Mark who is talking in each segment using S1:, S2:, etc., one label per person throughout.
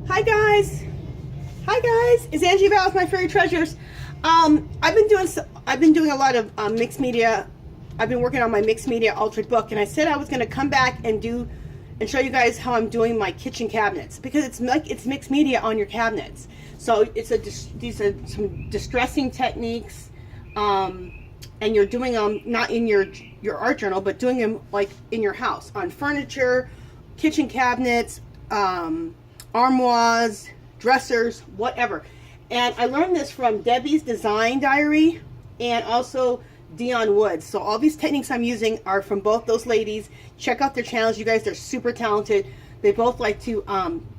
S1: Hi guys. Hi guys. It's Angie Val with My Fairy Treasures. I've been doing a lot of mixed media. I've been working on my mixed media altered book, and I said I was going to come back and show you guys how I'm doing my kitchen cabinets, because it's mixed media on your cabinets. So these are some distressing techniques, and you're doing them not in your art journal, but doing them like in your house on furniture, kitchen cabinets, armoires, dressers, whatever. And I learned this from Debbie's Design Diary and also DIONNE Woods. So all these techniques I'm using are from both those ladies. Check out their channels, you guys. They're super talented. They both like to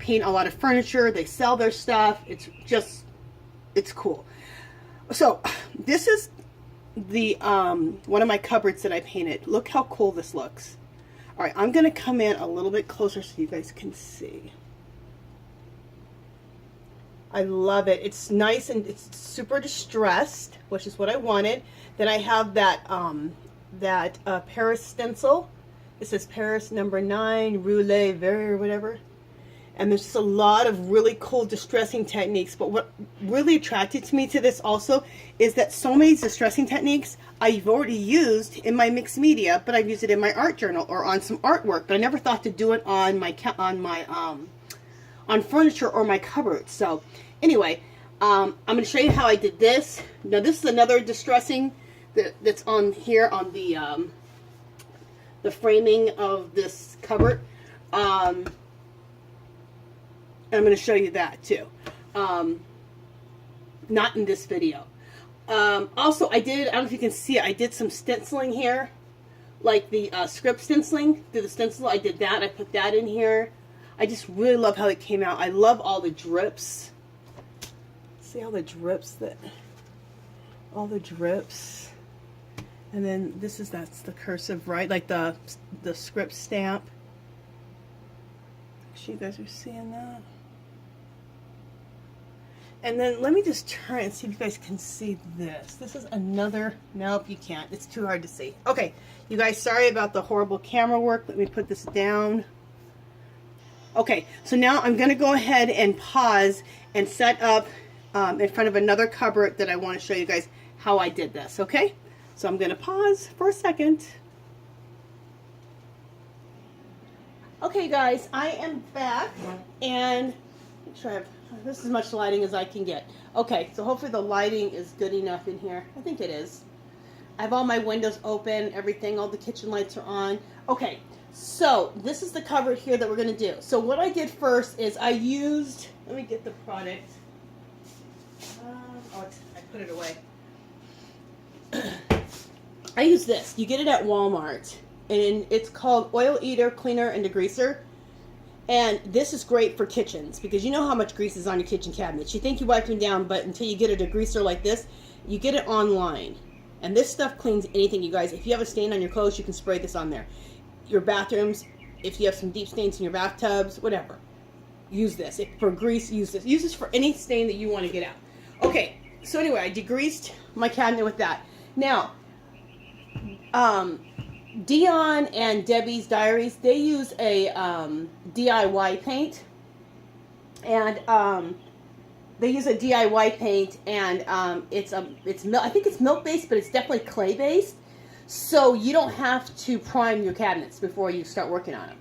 S1: paint a lot of furniture. They sell their stuff. It's cool. So this is the one of my cupboards that I painted. Look how cool this looks. All right, I'm gonna come in a little bit closer so you guys can see. I love it. It's nice and it's super distressed, which is what I wanted. Then I have that Paris stencil. It says Paris number 9, Roulette Vert or whatever. And there's just a lot of really cool distressing techniques. But what really attracted me to this also is that so many distressing techniques I've already used in my mixed media, but I've used it in my art journal or on some artwork. But I never thought to do it on on furniture or my cupboard. So anyway, I'm going to show you how I did this. Now this is another distressing that's on here on the framing of this cupboard. I'm going to show you that too. Not in this video. Also, I don't know if you can see it, I did some stenciling here, like the script stenciling through the stencil. I did that. I put that in here. I just really love how it came out. I love all the drips. See all the drips all the drips. And then that's the cursive, right? Like the script stamp. Make sure you guys are seeing that. And then let me just turn and see if you guys can see this. This is another, nope, you can't. It's too hard to see. Okay, you guys, sorry about the horrible camera work. Let me put this down. Okay, so now I'm going to go ahead and pause and set up in front of another cupboard that I want to show you guys how I did this, okay? So I'm going to pause for a second. Okay, guys, I am back, and make sure I have this is as much lighting as I can get. Okay, so hopefully the lighting is good enough in here. I think it is. I have all my windows open, everything, all the kitchen lights are on. Okay. So this is the cupboard here that we're going to do. So what I did first is I used, let me get the product. I put it away. I use this. You get it at Walmart, and it's called Oil Eater, Cleaner, and Degreaser. And this is great for kitchens because you know how much grease is on your kitchen cabinets. You think you wipe them down, but until you get a degreaser like this, you get it online. And this stuff cleans anything, you guys. If you have a stain on your clothes, you can spray this on there. Your bathrooms, if you have some deep stains in your bathtubs, whatever, use this. If for grease, use this. Use this for any stain that you want to get out. Okay, so anyway, I degreased my cabinet with that. Now, DIONNE and Debbie's Diaries, they use a DIY paint, and they use a DIY paint, and it's I think it's milk based, but it's definitely clay based. So you don't have to prime your cabinets before you start working on them,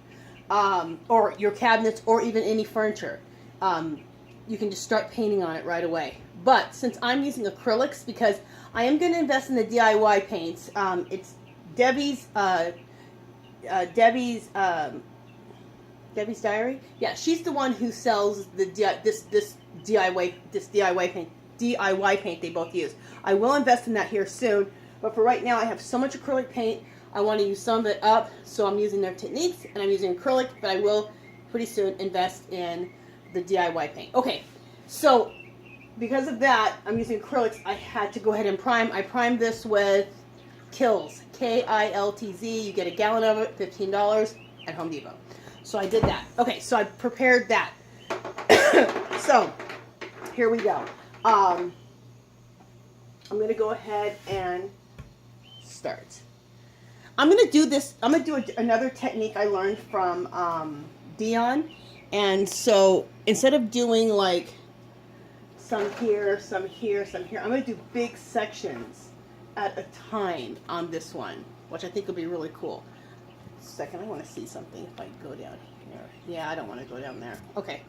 S1: or your cabinets, or even any furniture. You can just start painting on it right away. But since I'm using acrylics, because I am going to invest in the DIY paints, it's Debbie's Diary. Yeah, she's the one who sells the this DIY paint they both use. I will invest in that here soon. But for right now, I have so much acrylic paint, I want to use some of it up, so I'm using their techniques, and I'm using acrylic, but I will pretty soon invest in the DIY paint. Okay, so because of that, I'm using acrylics, I had to go ahead and prime. I primed this with Kilz, K-I-L-T-Z. You get a gallon of it, $15 at Home Depot. So I did that. Okay, so I prepared that. So, here we go. I'm going to go ahead and start. I'm going to do this. I'm going to do another technique I learned from DIONNE, And so instead of doing like some here, some here, some here, I'm going to do big sections at a time on this one, which I think will be really cool. Second, I want to see something if I go down here. Yeah, I don't want to go down there. Okay.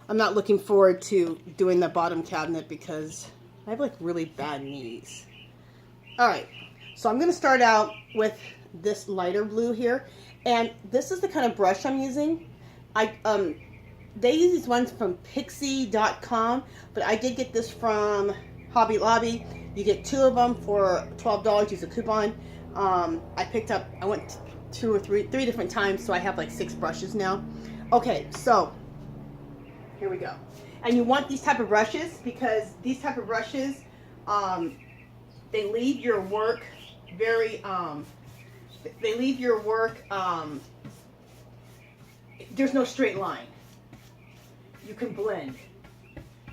S1: I'm not looking forward to doing the bottom cabinet because I have like really bad knees. Alright, so I'm going to start out with this lighter blue here. And this is the kind of brush I'm using. They use these ones from Pixie.com, but I did get this from Hobby Lobby. You get 2 of them for $12. Use a coupon. I went 2 or 3 different times, so I have like 6 brushes now. Okay, so here we go. And you want these type of brushes because these type of brushes, they leave your work very, there's no straight line. You can blend.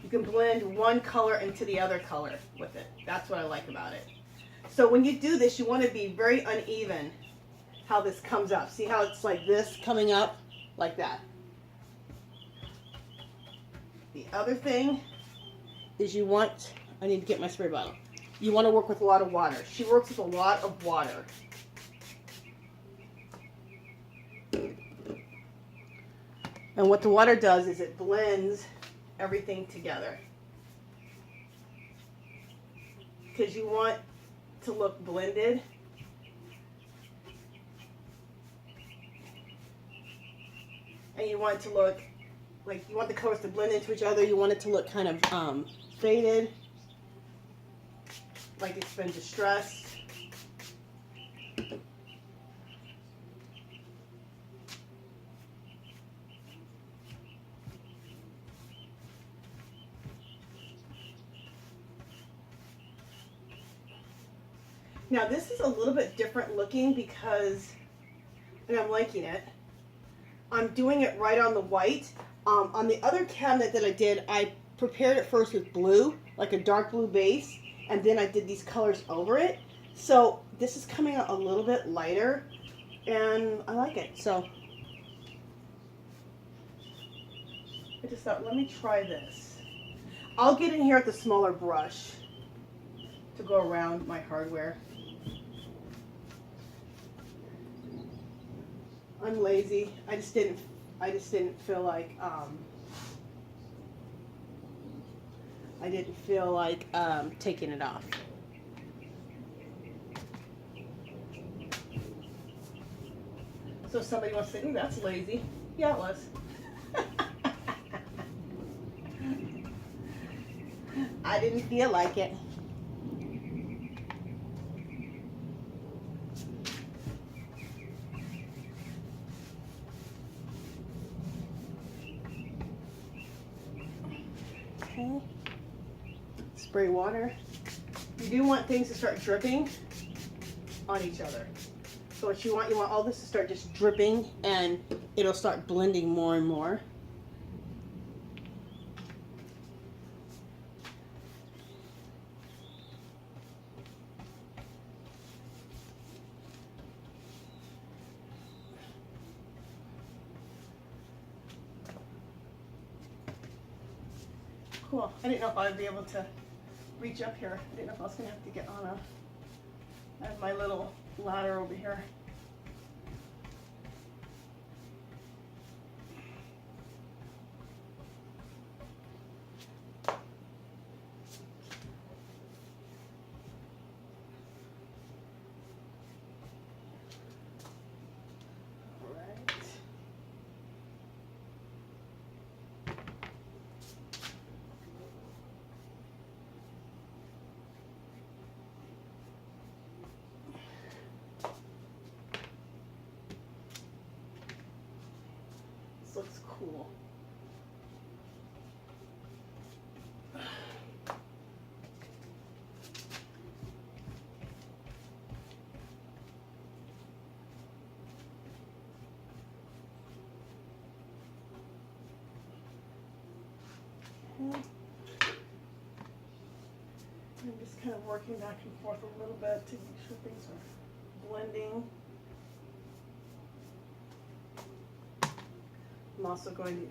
S1: You can blend one color into the other color with it. That's what I like about it. So when you do this, you want to be very uneven how this comes up. See how it's like this coming up like that. The other thing is you want, I need to get my spray bottle. You want to work with a lot of water. She works with a lot of water. And what the water does is it blends everything together. Because you want to look blended. And you want it to look like, you want the colors to blend into each other. You want it to look kind of faded, like it's been distressed. Now this is a little bit different looking because, and I'm liking it, I'm doing it right on the white. On the other cabinet that I did, I prepared it first with blue, like a dark blue base, and then I did these colors over it. So this is coming out a little bit lighter, and I like it. So I just thought, let me try this. I'll get in here with the smaller brush to go around my hardware. I'm lazy. I just didn't feel like taking it off. So somebody wants to say, that's lazy. Yeah, it was. I didn't feel like it. Okay. Spray water. You do want things to start dripping on each other. So what you want all this to start just dripping, and it'll start blending more and more. Cool. I didn't know if I'd be able to reach up here. I didn't know if I was going to have to get on I have my little ladder over here. Looks cool. I'm just kind of working back and forth a little bit to make sure things are blending. I'm also going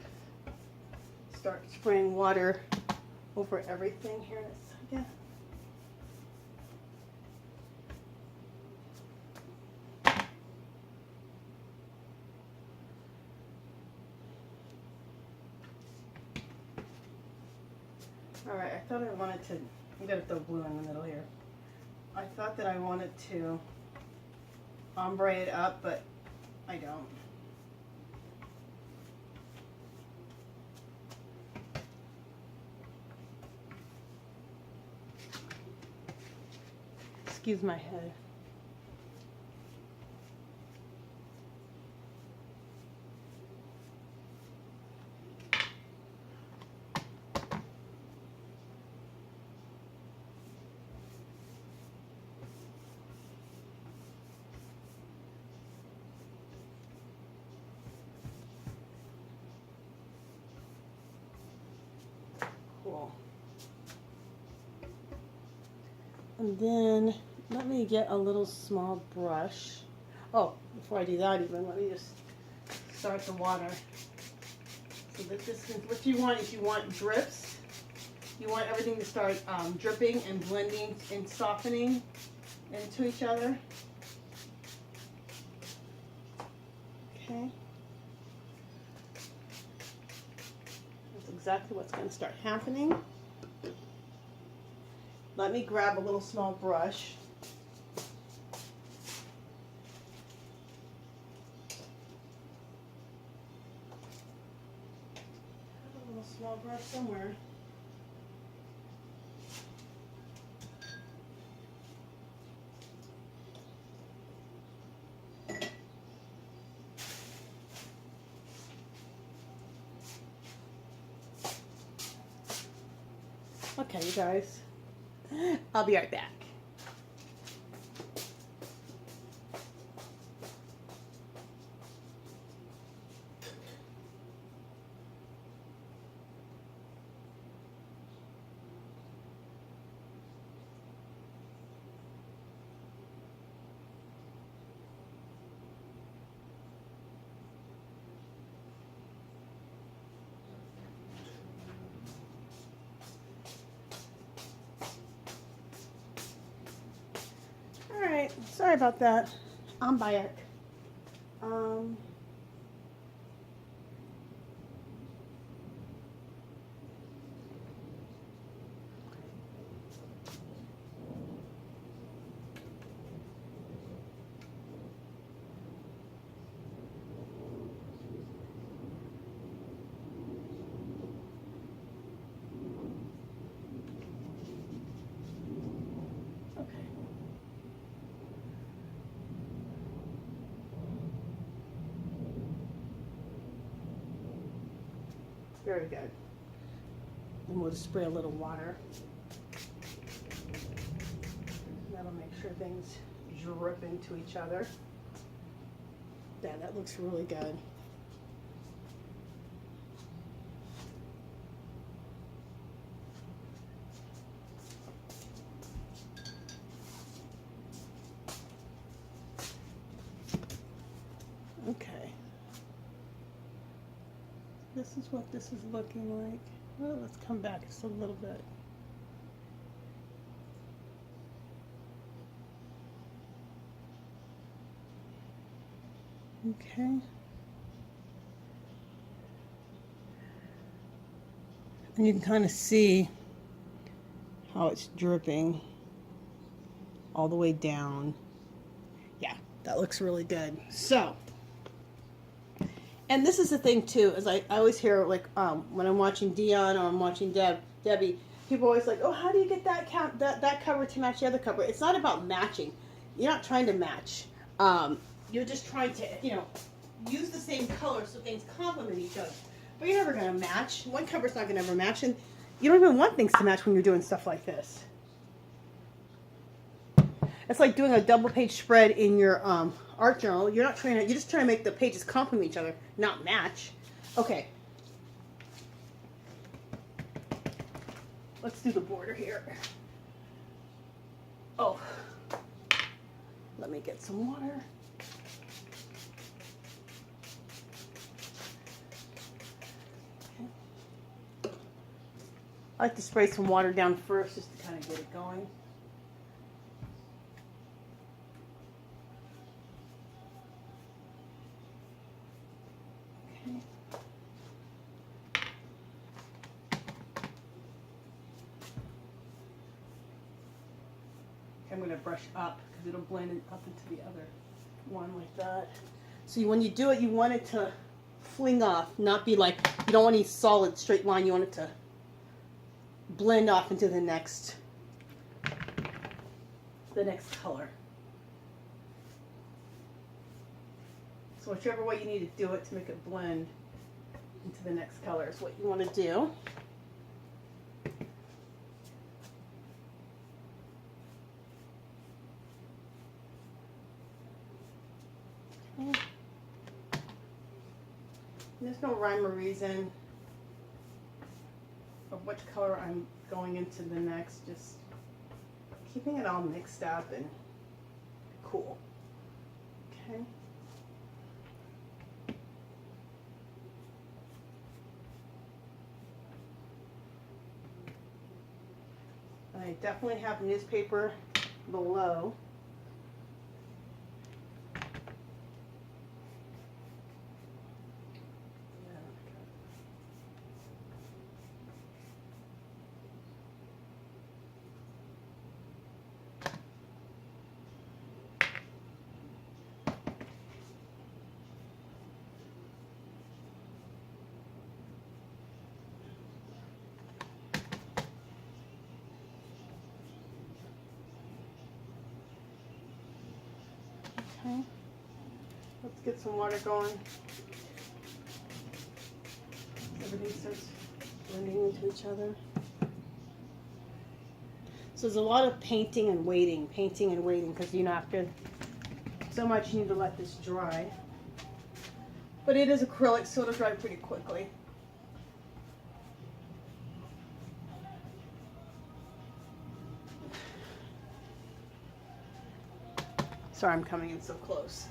S1: to start spraying water over everything here in a second. Alright, I thought I wanted to, I'm going to throw blue in the middle here. I thought that I wanted to ombre it up, but I don't. Excuse my head. Cool. And then let me get a little small brush. Oh, before I do that even, let me just start the water. So that this is what you want is you want drips. You want everything to start dripping and blending and softening into each other. Okay. That's exactly what's going to start happening. Let me grab a little small brush. A little small brush somewhere. Okay, you guys. I'll be right back. Alright, sorry about that. I'm back. Very good. And we'll just spray a little water. That'll make sure things drip into each other. Yeah, that looks really good. Okay. This is what this is looking like. Well, let's come back just a little bit. Okay. And you can kind of see how it's dripping all the way down. Yeah, that looks really good. So, and this is the thing too, is I always hear, like, when I'm watching Dion or I'm watching Debbie, people always like, oh, how do you get that cover to match the other cover? It's not about matching. You're not trying to match. You're just trying to, use the same color so things complement each other. But you're never going to match. One cover's not going to ever match, and you don't even want things to match when you're doing stuff like this. It's like doing a double page spread in your art journal. You're just trying to make the pages complement each other, not match. Okay. Let's do the border here. Oh. Let me get some water. I like to spray some water down first just to kind of get it going. Okay. I'm going to brush up because it'll blend it up into the other one like that. So when you do it, you want it to fling off, not be like, you don't want any solid straight line. You want it to blend off into the next color. So whichever way you need to do it to make it blend into the next color is what you want to do. Okay. There's no rhyme or reason of which color I'm going into the next, just keeping it all mixed up and cool. Okay. I definitely have newspaper below. Okay, let's get some water going. Everything starts blending into each other. So there's a lot of painting and waiting, because you know after so much you need to let this dry. But it is acrylic, so it'll dry pretty quickly. Sorry, I'm coming in so close.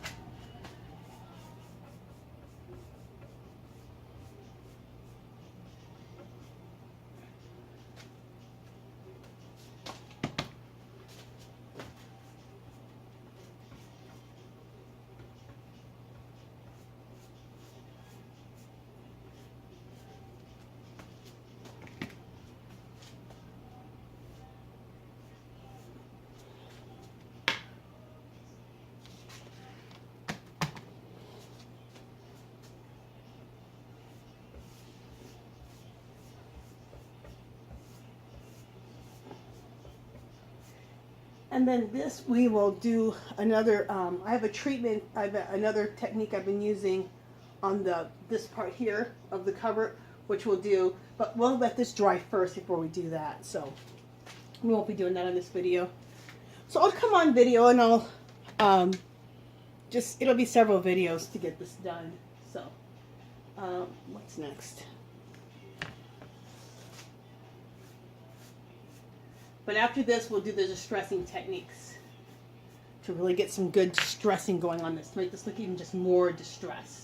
S1: And then this we will do another, I have a treatment, another technique I've been using on this part here of the cover, which we'll do, but we'll let this dry first before we do that. So we won't be doing that on this video. So I'll come on video and I'll, it'll be several videos to get this done. So, what's next? But after this, we'll do the distressing techniques to really get some good distressing going on this, to make this look even just more distressed.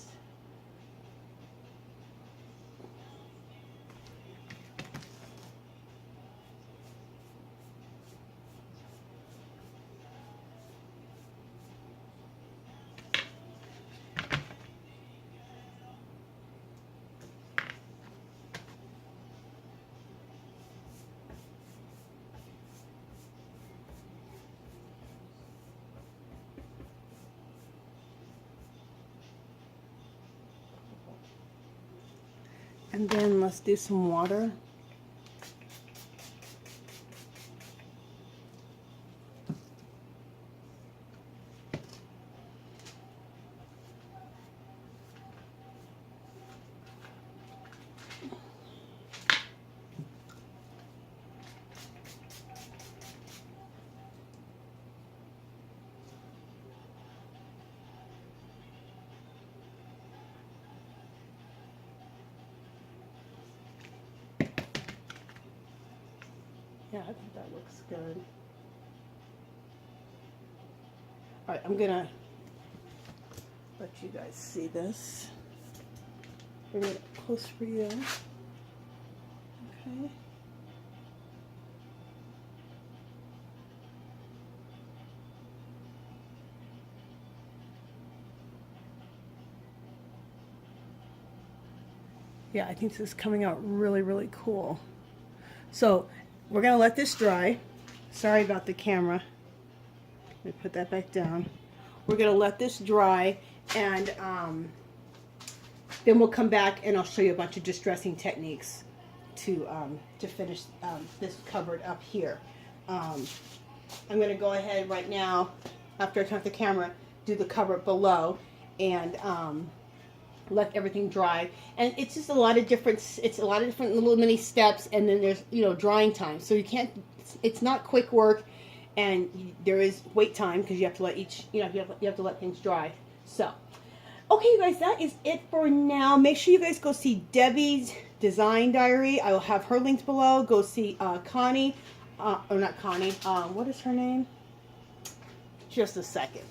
S1: And then let's do some water. Yeah, I think that looks good. All right, I'm gonna let you guys see this. Bring it up close for you. Okay. Yeah, I think this is coming out really, really cool. So we're going to let this dry. Sorry about the camera. Let me put that back down. We're going to let this dry, and then we'll come back and I'll show you a bunch of distressing techniques to finish this cupboard up here. I'm going to go ahead right now, after I turn off the camera, do the cupboard below and let everything dry. And it's just a lot of different little mini steps, and then there's, you know, drying time. So you can't, it's not quick work, and there is wait time because you have to let each, you know, you have to let things dry. So, okay, you guys, that is it for now. Make sure you guys go see Debbie's design diary. I will have her linked below. Go see Connie, or not Connie. What is her name? Just a second.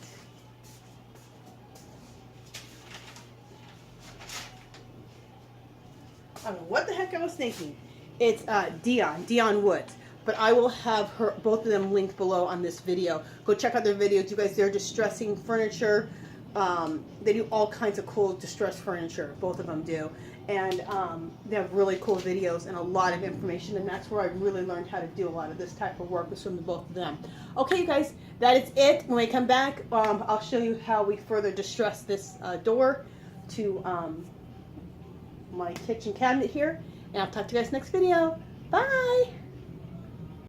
S1: I don't know what the heck I was thinking. It's DIONNE Woods. But I will have both of them linked below on this video. Go check out their videos, you guys. They're distressing furniture. They do all kinds of cool distressed furniture. Both of them do. And they have really cool videos and a lot of information. And that's where I really learned how to do a lot of this type of work, was from the both of them. Okay, you guys, that is it. When we come back, I'll show you how we further distress this door to my kitchen cabinet here. And I'll talk to you guys next video. Bye!